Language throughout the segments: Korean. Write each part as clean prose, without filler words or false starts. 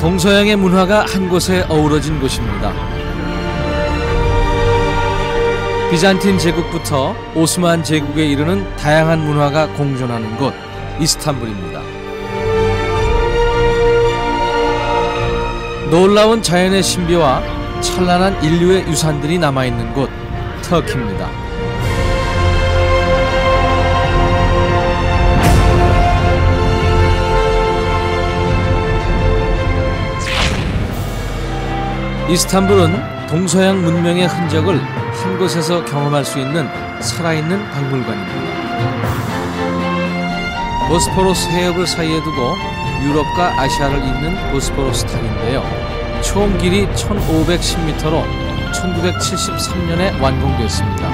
동서양의 문화가 한 곳에 어우러진 곳입니다. 비잔틴 제국부터 오스만 제국에 이르는 다양한 문화가 공존하는 곳 이스탄불입니다. 놀라운 자연의 신비와 찬란한 인류의 유산들이 남아있는 곳 터키입니다. 이스탄불은 동서양 문명의 흔적을 한 곳에서 경험할 수 있는 살아있는 박물관입니다. 보스포러스 해협을 사이에 두고 유럽과 아시아를 잇는 보스포러스 탄인데요. 총 길이 1510m로 1973년에 완공됐습니다.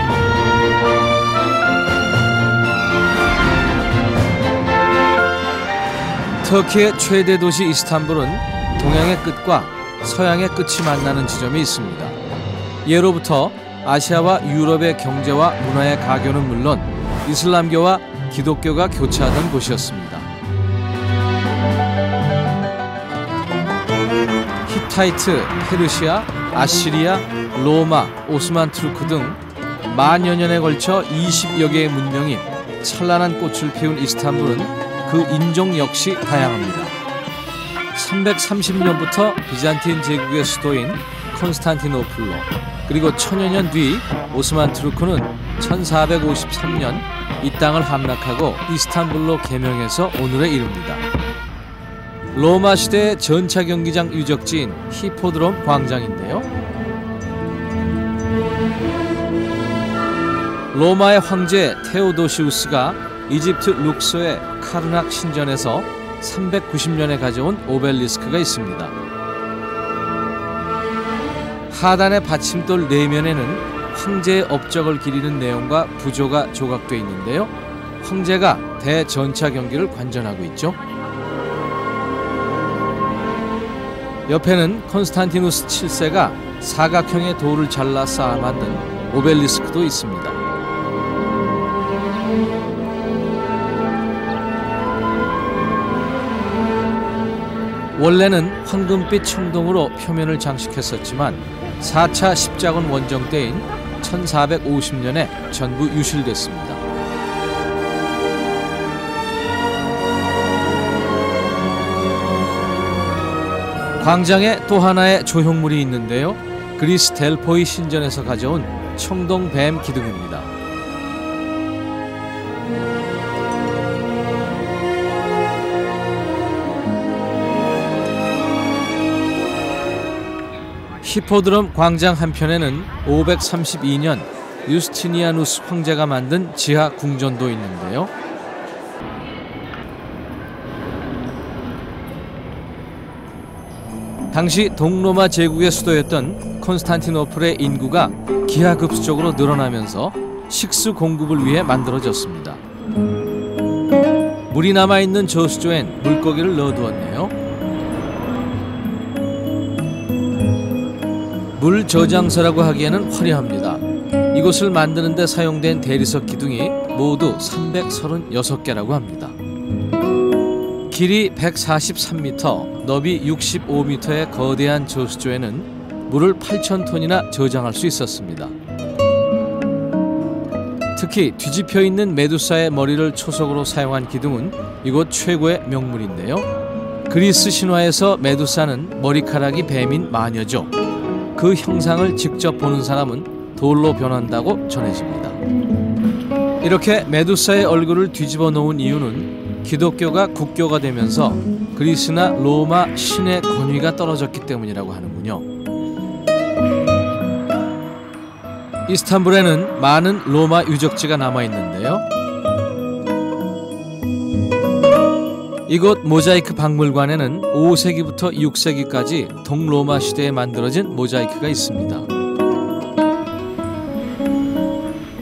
터키의 최대 도시 이스탄불은 동양의 끝과 서양의 끝이 만나는 지점이 있습니다. 예로부터 아시아와 유럽의 경제와 문화의 가교는 물론 이슬람교와 기독교가 교차하던 곳이었습니다. 히타이트, 페르시아, 아시리아, 로마, 오스만 투르크 등 만여 년에 걸쳐 20여 개의 문명이 찬란한 꽃을 피운 이스탄불은 그 인종 역시 다양합니다. 330년부터 비잔틴 제국의 수도인 콘스탄티노플로, 그리고 천여 년 뒤 오스만 투르크는 1453년 이 땅을 함락하고 이스탄불로 개명해서 오늘에 이릅니다. 로마 시대의 전차 경기장 유적지인 히포드롬 광장인데요. 로마의 황제 테오도시우스가 이집트 룩소의 카르낙 신전에서 390년에 가져온 오벨리스크가 있습니다. 하단의 받침돌 내면에는 황제의 업적을 기리는 내용과 부조가 조각되어 있는데요. 황제가 대전차 경기를 관전하고 있죠. 옆에는 콘스탄티누스 7세가 사각형의 돌을 잘라 쌓아 만든 오벨리스크도 있습니다. 원래는 황금빛 청동으로 표면을 장식했었지만 4차 십자군 원정 때인 1450년에 전부 유실됐습니다. 광장에 또 하나의 조형물이 있는데요. 그리스 델포이 신전에서 가져온 청동뱀 기둥입니다. 히포드롬 광장 한편에는 532년 유스티니아누스 황제가 만든 지하 궁전도 있는데요. 당시 동로마 제국의 수도였던 콘스탄티노플의 인구가 기하급수적으로 늘어나면서 식수 공급을 위해 만들어졌습니다. 물이 남아있는 저수조엔 물고기를 넣어두었네요. 물 저장소라고 하기에는 화려합니다. 이곳을 만드는 데 사용된 대리석 기둥이 모두 336개라고 합니다. 길이 143m, 넓이 65m의 거대한 저수조에는 물을 8,000톤이나 저장할 수 있었습니다. 특히 뒤집혀 있는 메두사의 머리를 초석으로 사용한 기둥은 이곳 최고의 명물인데요. 그리스 신화에서 메두사는 머리카락이 뱀인 마녀죠. 그 형상을 직접 보는 사람은 돌로 변한다고 전해집니다. 이렇게 메두사의 얼굴을 뒤집어 놓은 이유는 기독교가 국교가 되면서 그리스나 로마 신의 권위가 떨어졌기 때문이라고 하는군요. 이스탄불에는 많은 로마 유적지가 남아있는데요. 이곳 모자이크 박물관에는 5세기부터 6세기까지 동로마 시대에 만들어진 모자이크가 있습니다.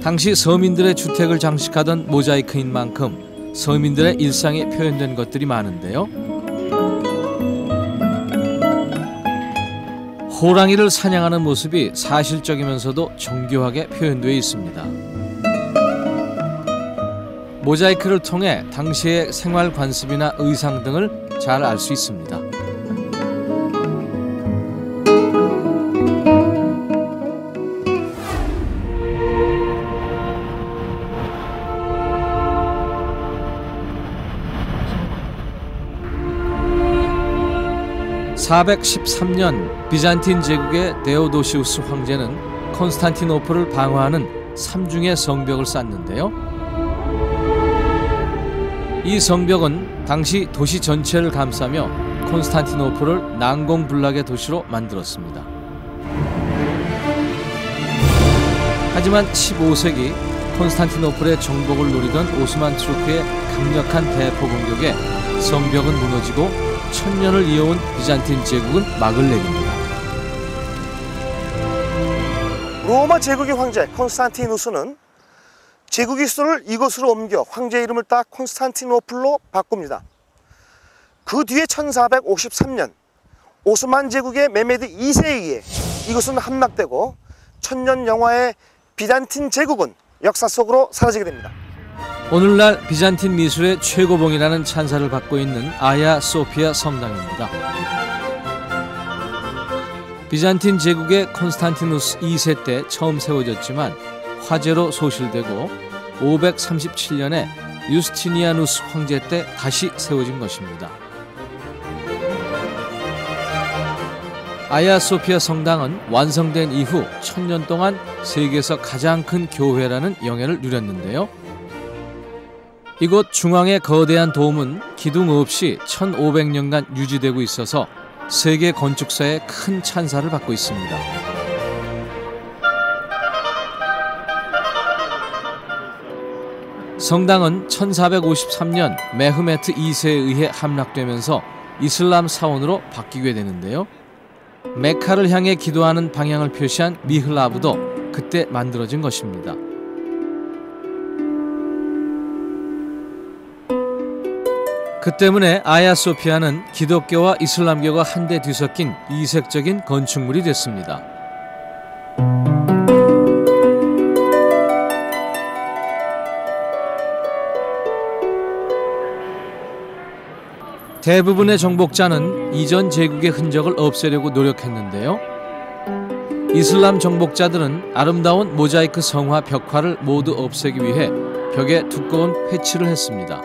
당시 서민들의 주택을 장식하던 모자이크인 만큼 서민들의 일상에 표현된 것들이 많은데요. 호랑이를 사냥하는 모습이 사실적이면서도 정교하게 표현되어 있습니다. 모자이크를 통해 당시의 생활 관습이나 의상 등을 잘 알 수 있습니다. 413년 비잔틴 제국의 데오도시우스 황제는 콘스탄티노플을 방어하는 삼중의 성벽을 쌓는데요. 이 성벽은 당시 도시 전체를 감싸며 콘스탄티노플을 난공불락의 도시로 만들었습니다. 하지만 15세기 콘스탄티노플의 정복을 노리던 오스만 투르크의 강력한 대포 공격에 성벽은 무너지고 천년을 이어온 비잔틴 제국은 막을 내립니다. 로마 제국의 황제 콘스탄티누스는 제국의 수도를 이곳으로 옮겨 황제 이름을 따 콘스탄티노플로 바꿉니다. 그 뒤에 1453년 오스만 제국의 메메드 2세에 의해 이곳은 함락되고 천년영화의 비잔틴 제국은 역사 속으로 사라지게 됩니다. 오늘날 비잔틴 미술의 최고봉이라는 찬사를 받고 있는 아야 소피아 성당입니다. 비잔틴 제국의 콘스탄티누스 2세 때 처음 세워졌지만 화재로 소실되고 537년에 유스티니아누스 황제 때 다시 세워진 것입니다. 아야 소피아 성당은 완성된 이후 1000년 동안 세계에서 가장 큰 교회라는 영예를 누렸는데요. 이곳 중앙의 거대한 돔은 기둥 없이 1500년간 유지되고 있어서 세계 건축사의 큰 찬사를 받고 있습니다. 성당은 1453년 메흐메트 2세에 의해 함락되면서 이슬람 사원으로 바뀌게 되는데요. 메카를 향해 기도하는 방향을 표시한 미흐라브도 그때 만들어진 것입니다. 그 때문에 아야 소피아는 기독교와 이슬람교가 한데 뒤섞인 이색적인 건축물이 됐습니다. 대부분의 정복자는 이전 제국의 흔적을 없애려고 노력했는데요. 이슬람 정복자들은 아름다운 모자이크 성화 벽화를 모두 없애기 위해 벽에 두꺼운 회칠을 했습니다.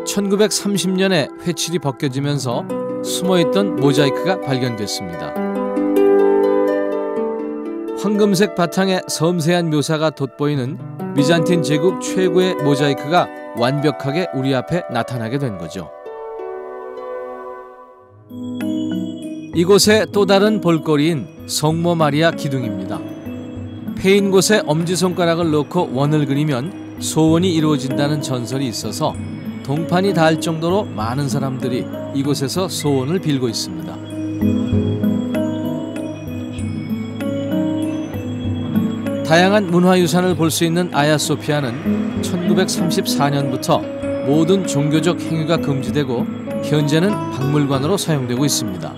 1930년에 회칠이 벗겨지면서 숨어있던 모자이크가 발견됐습니다. 황금색 바탕에 섬세한 묘사가 돋보이는 비잔틴 제국 최고의 모자이크가 완벽하게 우리 앞에 나타나게 된 거죠. 이곳의 또 다른 볼거리인 성모 마리아 기둥입니다. 패인 곳에 엄지손가락을 넣고 원을 그리면 소원이 이루어진다는 전설이 있어서 동판이 닿을 정도로 많은 사람들이 이곳에서 소원을 빌고 있습니다. 다양한 문화유산을 볼 수 있는 아야소피아는 1934년부터 모든 종교적 행위가 금지되고 현재는 박물관으로 사용되고 있습니다.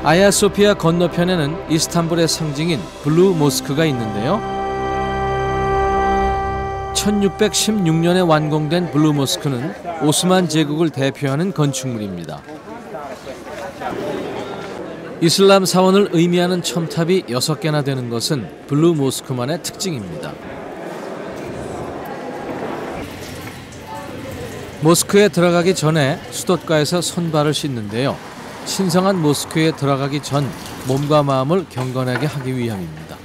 아야소피아 건너편에는 이스탄불의 상징인 블루 모스크가 있는데요. 1616년에 완공된 블루 모스크는 오스만 제국을 대표하는 건축물입니다. 이슬람 사원을 의미하는 첨탑이 6개나 되는 것은 블루 모스크만의 특징입니다. 모스크에 들어가기 전에 수도가에서 손발을 씻는데요. 신성한 모스크에 들어가기 전 몸과 마음을 경건하게 하기 위함입니다.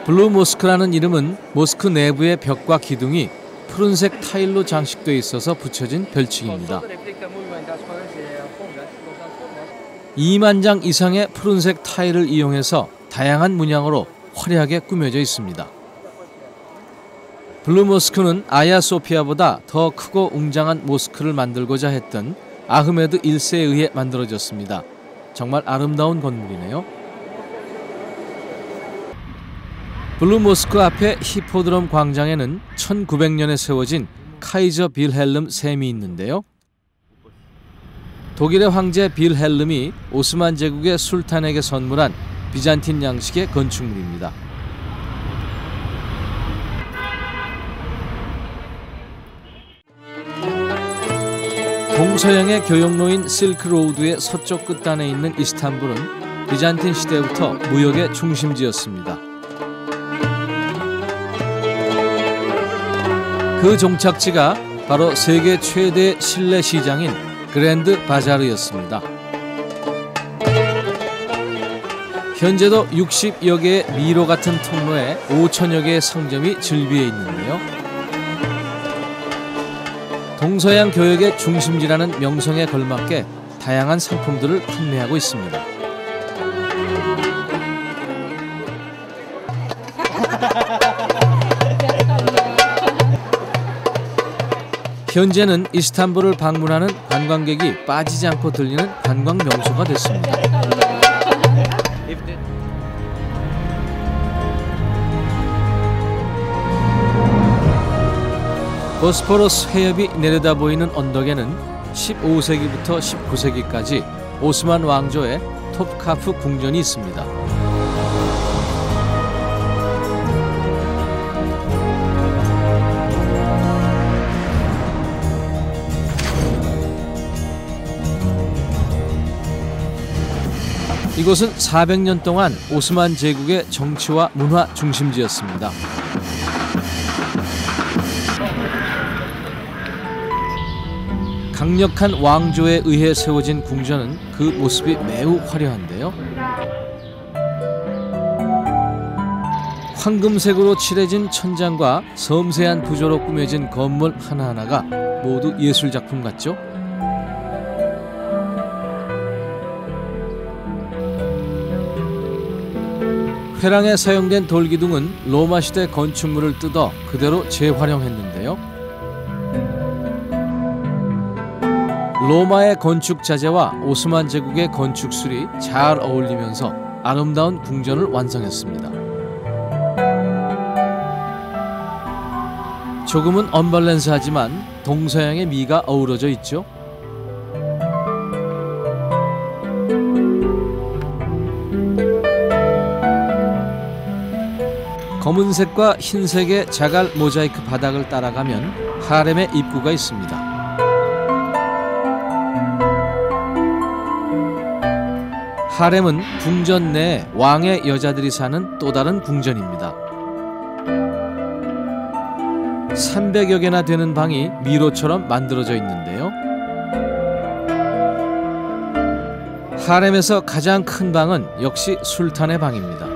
블루 모스크라는 이름은 모스크 내부의 벽과 기둥이 푸른색 타일로 장식되어 있어서 붙여진 별칭입니다. 2만 장 이상의 푸른색 타일을 이용해서 다양한 문양으로 화려하게 꾸며져 있습니다. 블루 모스크는 아야 소피아보다 더 크고 웅장한 모스크를 만들고자 했던 아흐메드 1세에 의해 만들어졌습니다. 정말 아름다운 건물이네요. 블루 모스크 앞에 히포드롬 광장에는 1900년에 세워진 카이저 빌헬름 샘이 있는데요. 독일의 황제 빌헬름이 오스만 제국의 술탄에게 선물한 비잔틴 양식의 건축물입니다. 동서양의 교역로인 실크로우드의 서쪽 끝단에 있는 이스탄불은 비잔틴 시대부터 무역의 중심지였습니다. 그 종착지가 바로 세계 최대 실내 시장인 그랜드 바자르였습니다. 현재도 60여 개의 미로 같은 통로에 5천여 개의 상점이 즐비해 있는데요. 동서양 교역의 중심지라는 명성에 걸맞게 다양한 상품들을 판매하고 있습니다. 현재는 이스탄불을 방문하는 관광객이 빠지지 않고 들리는 관광 명소가 됐습니다. 보스포러스 해협이 내려다보이는 언덕에는 15세기부터 19세기까지 오스만 왕조의 톱카프 궁전이 있습니다. 이곳은 400년 동안 오스만 제국의 정치와 문화 중심지였습니다. 강력한 왕조에 의해 세워진 궁전은 그 모습이 매우 화려한데요. 황금색으로 칠해진 천장과 섬세한 구조로 꾸며진 건물 하나하나가 모두 예술작품 같죠? 회랑에 사용된 돌기둥은 로마 시대 건축물을 뜯어 그대로 재활용했는데요. 로마의 건축 자재와 오스만 제국의 건축술이 잘 어울리면서 아름다운 궁전을 완성했습니다. 조금은 언밸런스하지만 동서양의 미가 어우러져 있죠. 검은색과 흰색의 자갈 모자이크 바닥을 따라가면 하렘의 입구가 있습니다. 하렘은 궁전 내에 왕의 여자들이 사는 또 다른 궁전입니다. 300여 개나 되는 방이 미로처럼 만들어져 있는데요. 하렘에서 가장 큰 방은 역시 술탄의 방입니다.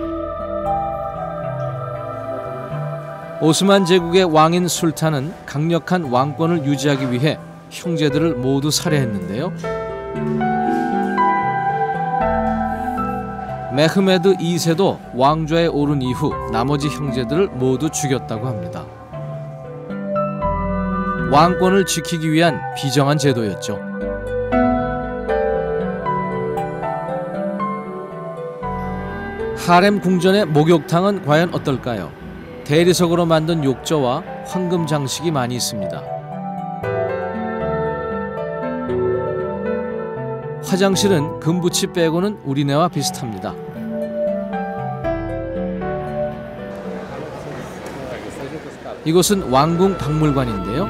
오스만 제국의 왕인 술탄은 강력한 왕권을 유지하기 위해 형제들을 모두 살해했는데요. 메흐메드 2세도 왕좌에 오른 이후 나머지 형제들을 모두 죽였다고 합니다. 왕권을 지키기 위한 비정한 제도였죠. 하렘 궁전의 목욕탕은 과연 어떨까요? 대리석으로 만든 욕조와 황금 장식이 많이 있습니다. 화장실은 금붙이 빼고는 우리네와 비슷합니다. 이곳은 왕궁 박물관인데요.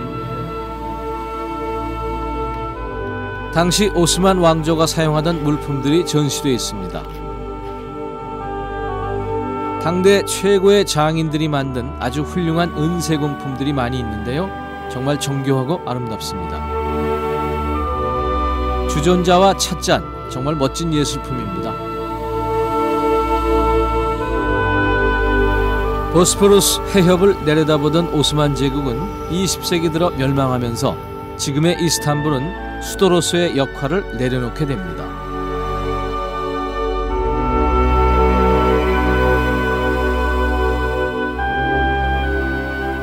당시 오스만 왕조가 사용하던 물품들이 전시되어 있습니다. 당대 최고의 장인들이 만든 아주 훌륭한 은세공품들이 많이 있는데요. 정말 정교하고 아름답습니다. 주전자와 찻잔, 정말 멋진 예술품입니다. 보스포러스 해협을 내려다보던 오스만 제국은 20세기 들어 멸망하면서 지금의 이스탄불은 수도로서의 역할을 내려놓게 됩니다.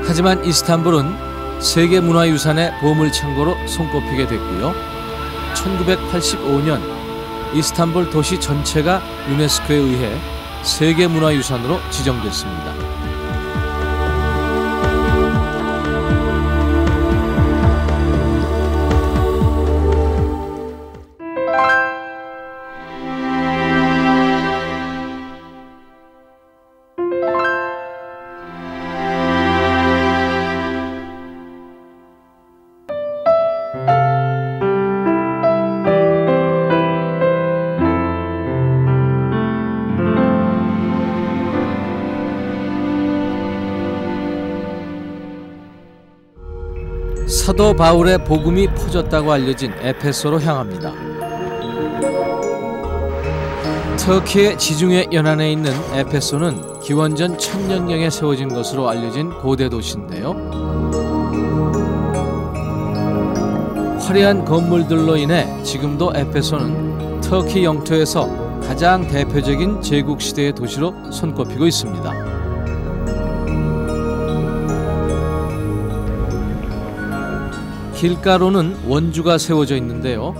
하지만 이스탄불은 세계문화유산의 보물창고로 손꼽히게 됐고요. 1985년 이스탄불 도시 전체가 유네스코에 의해 세계문화유산으로 지정됐습니다. 사도 바울의 복음이 퍼졌다고 알려진 에페소로 향합니다. 터키의 지중해 연안에 있는 에페소는 기원전 1000년경에 세워진 것으로 알려진 고대 도시인데요. 화려한 건물들로 인해 지금도 에페소는 터키 영토에서 가장 대표적인 제국시대의 도시로 손꼽히고 있습니다. 길가로는 원주가 세워져 있는데요.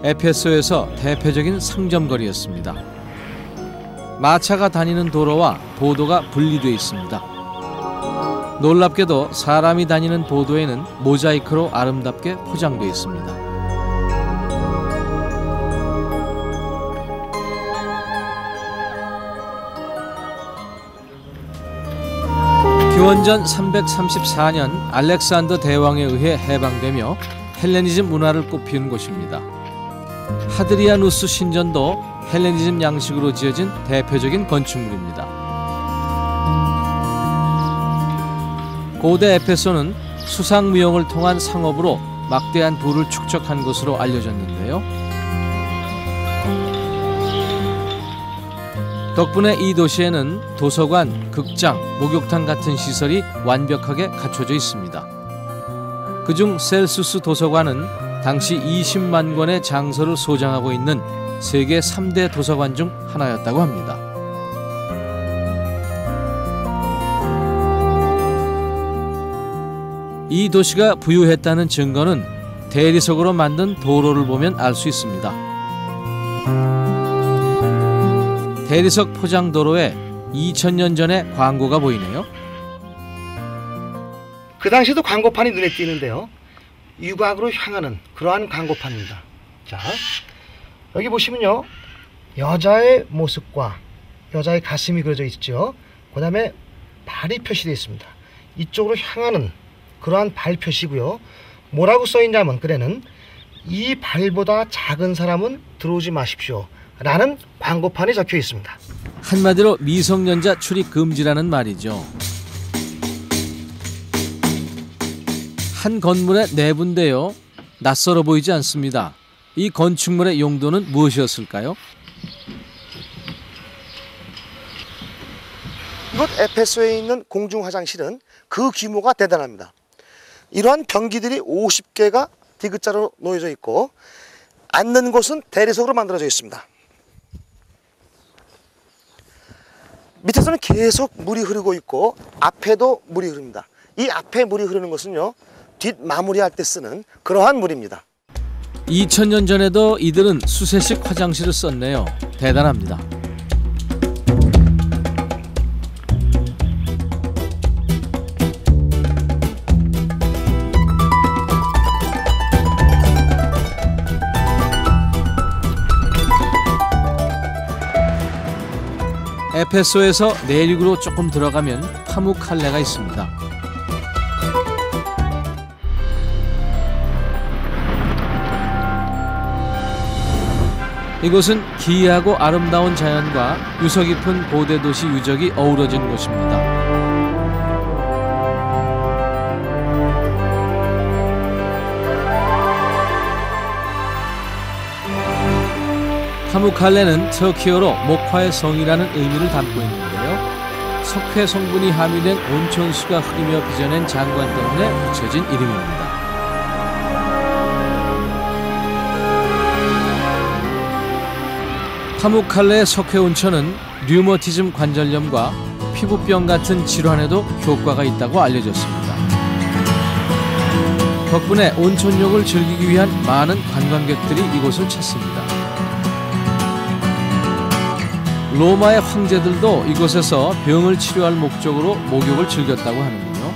에페소에서 대표적인 상점거리였습니다. 마차가 다니는 도로와 보도가 분리되어 있습니다. 놀랍게도 사람이 다니는 보도에는 모자이크로 아름답게 포장되어 있습니다. 기원전 334년 알렉산더 대왕에 의해 해방되며 헬레니즘 문화를 꽃피운 곳입니다. 하드리아누스 신전도 헬레니즘 양식으로 지어진 대표적인 건축물입니다. 고대 에페소는 수상무용을 통한 상업으로 막대한 부를 축적한 것으로 알려졌는데요. 덕분에 이 도시에는 도서관, 극장, 목욕탕 같은 시설이 완벽하게 갖춰져 있습니다. 그중 셀수스 도서관은 당시 20만 권의 장서를 소장하고 있는 세계 3대 도서관 중 하나였다고 합니다. 이 도시가 부유했다는 증거는 대리석으로 만든 도로를 보면 알 수 있습니다. 대리석 포장도로에 2000년 전의 광고가 보이네요. 그 당시에도 광고판이 눈에 띄는데요. 유곽으로 향하는 그러한 광고판입니다. 자, 여기 보시면요. 여자의 모습과 여자의 가슴이 그려져 있죠. 그 다음에 발이 표시되어 있습니다. 이쪽으로 향하는 그러한 발 표시고요. 뭐라고 써있냐면 글에는 이 발보다 작은 사람은 들어오지 마십시오 라는 광고판이 적혀 있습니다. 한마디로 미성년자 출입 금지라는 말이죠. 한 건물의 내부인데요. 낯설어 보이지 않습니다. 이 건축물의 용도는 무엇이었을까요? 이곳 에페소에 있는 공중화장실은 그 규모가 대단합니다. 이러한 변기들이 50개가 디귿자로 놓여져 있고 앉는 곳은 대리석으로 만들어져 있습니다. 밑에서는 계속 물이 흐르고 있고 앞에도 물이 흐릅니다. 이 앞에 물이 흐르는 것은요, 뒷마무리할 때 쓰는 그러한 물입니다. 2000년 전에도 이들은 수세식 화장실을 썼네요. 대단합니다. 에페소에서 내륙으로 조금 들어가면 파무칼레가 있습니다. 이곳은 기이하고 아름다운 자연과 유서 깊은 고대 도시 유적이 어우러진 곳입니다. 파무칼레는 터키어로 목화의 성이라는 의미를 담고 있는데요. 석회 성분이 함유된 온천수가 흐르며 빚어낸 장관 때문에 붙여진 이름입니다. 파무칼레의 석회 온천은 류머티즘 관절염과 피부병 같은 질환에도 효과가 있다고 알려졌습니다. 덕분에 온천욕을 즐기기 위한 많은 관광객들이 이곳을 찾습니다. 로마의 황제들도 이곳에서 병을 치료할 목적으로 목욕을 즐겼다고 하는군요.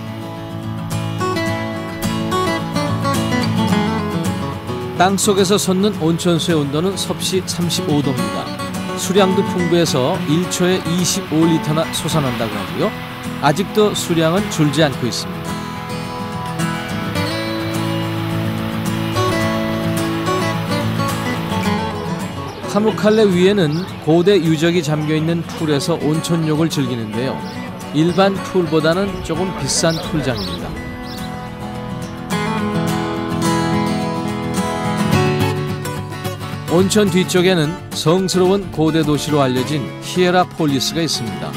땅속에서 솟는 온천수의 온도는 섭씨 35도입니다. 수량도 풍부해서 1초에 25리터나 솟아난다고 하고요. 아직도 수량은 줄지 않고 있습니다. 파무칼레 위에는 고대 유적이 잠겨있는 풀에서 온천욕을 즐기는데요. 일반 풀보다는 조금 비싼 풀장입니다. 온천 뒤쪽에는 성스러운 고대 도시로 알려진 히에라폴리스가 있습니다.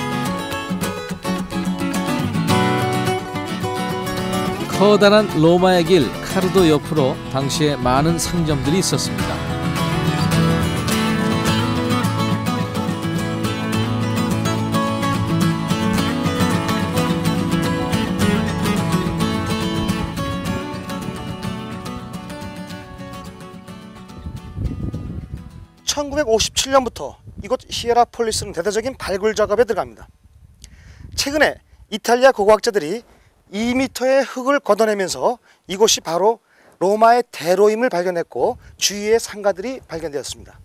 커다란 로마의 길 카르도 옆으로 당시에 많은 상점들이 있었습니다. (1957년부터) 이곳 히에라폴리스는 대대적인 발굴 작업에 들어갑니다. 최근에 이탈리아 고고학자들이 2m의 흙을 걷어내면서 이곳이 바로 로마의 대로임을 발견했고 주위의 상가들이 발견되었습니다.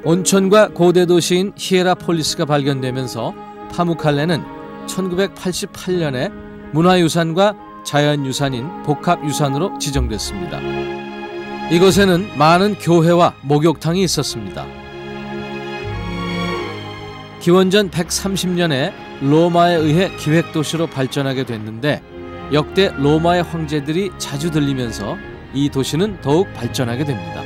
온천과 고대 도시인 히에라폴리스가 발견되면서 파무칼레는 1988년에 문화유산과 자연유산인 복합유산으로 지정됐습니다. 이곳에는 많은 교회와 목욕탕이 있었습니다. 기원전 130년에 로마에 의해 기획도시로 발전하게 됐는데 역대 로마의 황제들이 자주 들리면서 이 도시는 더욱 발전하게 됩니다.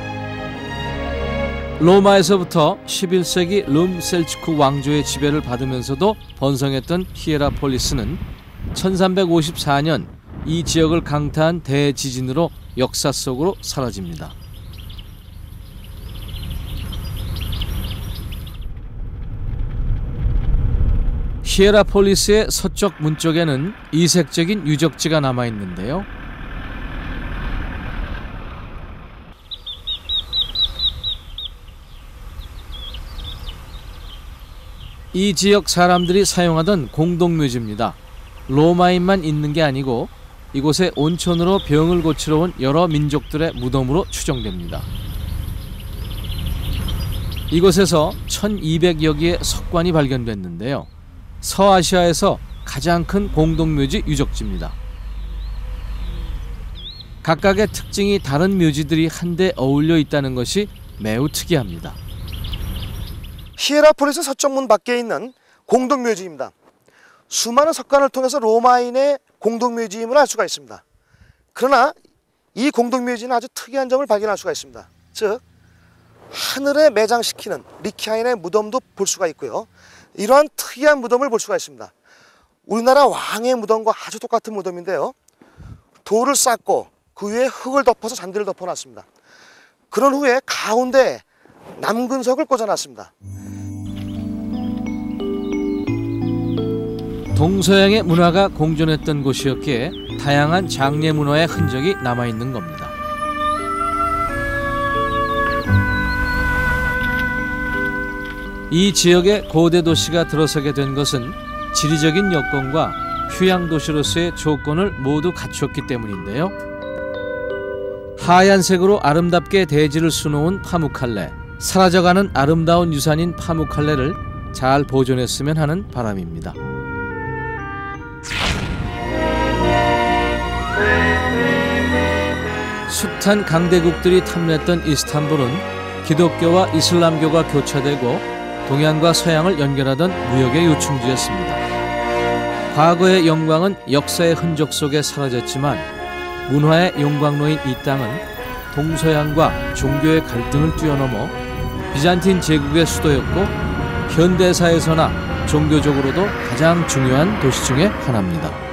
로마에서부터 11세기 룸셀츠쿠 왕조의 지배를 받으면서도 번성했던 히에라폴리스는 1354년 이 지역을 강타한 대지진으로 역사 속으로 사라집니다. 히에라폴리스의 서쪽 문쪽에는 이색적인 유적지가 남아있는데요. 이 지역 사람들이 사용하던 공동묘지입니다. 로마인만 있는 게 아니고 이곳에 온천으로 병을 고치러 온 여러 민족들의 무덤으로 추정됩니다. 이곳에서 1200여 개의 석관이 발견됐는데요. 서아시아에서 가장 큰 공동묘지 유적지입니다. 각각의 특징이 다른 묘지들이 한데 어울려 있다는 것이 매우 특이합니다. 히에라폴리스 서쪽문 밖에 있는 공동묘지입니다. 수많은 석관을 통해서 로마인의 공동묘지임을 알 수가 있습니다. 그러나 이 공동묘지는 아주 특이한 점을 발견할 수가 있습니다. 즉 하늘에 매장시키는 리키아인의 무덤도 볼 수가 있고요. 이러한 특이한 무덤을 볼 수가 있습니다. 우리나라 왕의 무덤과 아주 똑같은 무덤인데요. 돌을 쌓고 그 위에 흙을 덮어서 잔디를 덮어놨습니다. 그런 후에 가운데 남근석을 꽂아놨습니다. 동서양의 문화가 공존했던 곳이었기에 다양한 장례 문화의 흔적이 남아있는 겁니다. 이 지역에 고대 도시가 들어서게 된 것은 지리적인 여건과 휴양 도시로서의 조건을 모두 갖췄기 때문인데요. 하얀색으로 아름답게 대지를 수놓은 파무칼레, 사라져가는 아름다운 유산인 파무칼레를 잘 보존했으면 하는 바람입니다. 숱한 강대국들이 탐냈던 이스탄불은 기독교와 이슬람교가 교차되고 동양과 서양을 연결하던 무역의 요충지였습니다. 과거의 영광은 역사의 흔적 속에 사라졌지만 문화의 용광로인 이 땅은 동서양과 종교의 갈등을 뛰어넘어 비잔틴 제국의 수도였고 현대사에서나 종교적으로도 가장 중요한 도시 중에 하나입니다.